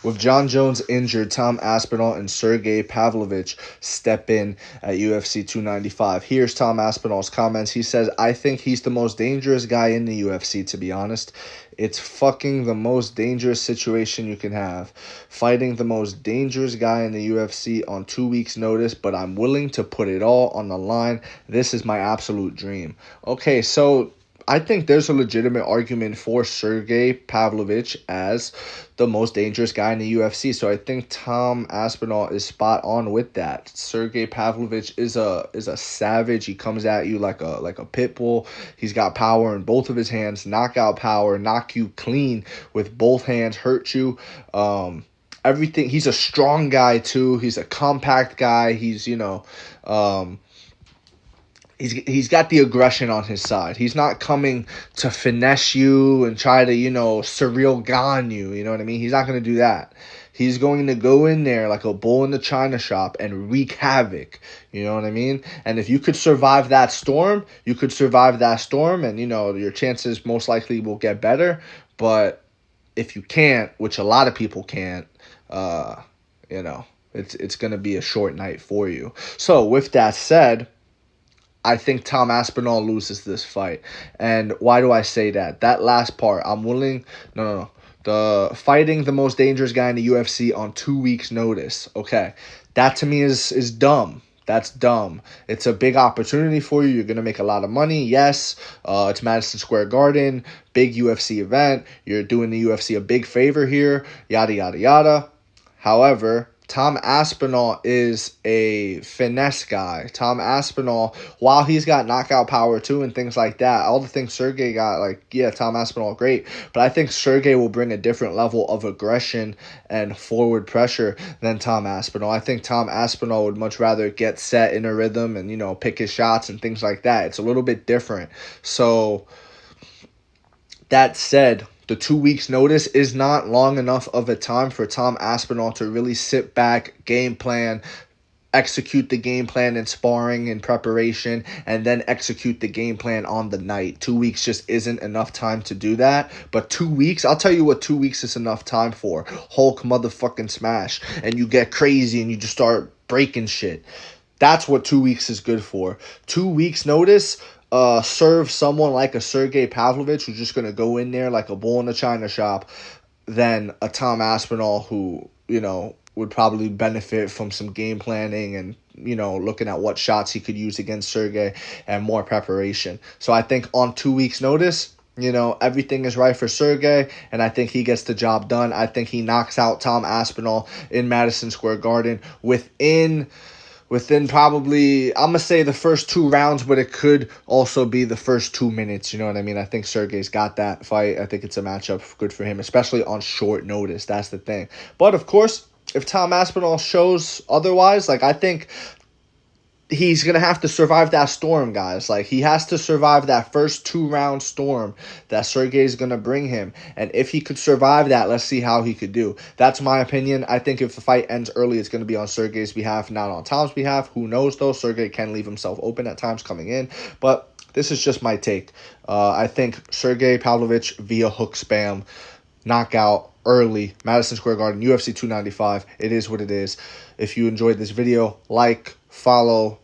With John Jones injured, Tom Aspinall and Sergei Pavlovich step in at UFC 295. Here's Tom Aspinall's comments. He says, I think he's the most dangerous guy in the UFC, to be honest. It's fucking the most dangerous situation you can have. Fighting the most dangerous guy in the UFC on 2 weeks' notice, but I'm willing to put it all on the line. This is my absolute dream. Okay, so I think there's a legitimate argument for Sergei Pavlovich as the most dangerous guy in the UFC. So I think Tom Aspinall is spot on with that. Sergei Pavlovich is a savage. He comes at you like a pit bull. He's got power in both of his hands, knockout power, knock you clean with both hands, hurt you. Everything. He's a strong guy too. He's a compact guy. He's He's got the aggression on his side. He's not coming to finesse you and try to, surreal gon you. You know what I mean? He's not going to do that. He's going to go in there like a bull in the china shop and wreak havoc. You know what I mean? And if you could survive that storm, and, your chances most likely will get better. But if you can't, which a lot of people can't, it's going to be a short night for you. So with that said, I think Tom Aspinall loses this fight. And why do I say that? That last part, I'm willing... No. The fighting the most dangerous guy in the UFC on 2 weeks' notice. Okay, that to me is dumb. That's dumb. It's a big opportunity for you. You're going to make a lot of money. Yes, it's Madison Square Garden, big UFC event. You're doing the UFC a big favor here, yada, yada, yada. However, Tom Aspinall is a finesse guy. Tom Aspinall, while he's got knockout power too and things like that, all the things Sergei got, Tom Aspinall, great. But I think Sergei will bring a different level of aggression and forward pressure than Tom Aspinall. I think Tom Aspinall would much rather get set in a rhythm and, pick his shots and things like that. It's a little bit different. So, that said, the 2 weeks notice is not long enough of a time for Tom Aspinall to really sit back, game plan, execute the game plan in sparring and preparation, and then execute the game plan on the night. 2 weeks just isn't enough time to do that. But 2 weeks, I'll tell you what 2 weeks is enough time for. Hulk motherfucking smash. And you get crazy and you just start breaking shit. That's what 2 weeks is good for. 2 weeks notice, serve someone like a Sergei Pavlovich who's just going to go in there like a bull in a china shop than a Tom Aspinall who, would probably benefit from some game planning and, looking at what shots he could use against Sergei and more preparation. So I think on 2 weeks notice, everything is right for Sergei, and I think he gets the job done. I think he knocks out Tom Aspinall in Madison Square Garden within probably, I'm going to say the first 2 rounds, but it could also be the first 2 minutes, you know what I mean? I think Sergei's got that fight. I think it's a matchup good for him, especially on short notice. That's the thing. But, of course, if Tom Aspinall shows otherwise, I think he's going to have to survive that storm, guys. He has to survive that first 2-round storm that Sergei's going to bring him. And if he could survive that, let's see how he could do. That's my opinion. I think if the fight ends early, it's going to be on Sergei's behalf, not on Tom's behalf. Who knows, though? Sergei can leave himself open at times coming in. But this is just my take. I think Sergei Pavlovich via hook spam, knockout, early, Madison Square Garden, UFC 295. It is what it is. If you enjoyed this video, follow,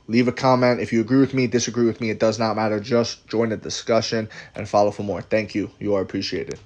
leave a comment. If you agree with me, disagree with me, it does not matter. Just join the discussion and follow for more. Thank you. You are appreciated.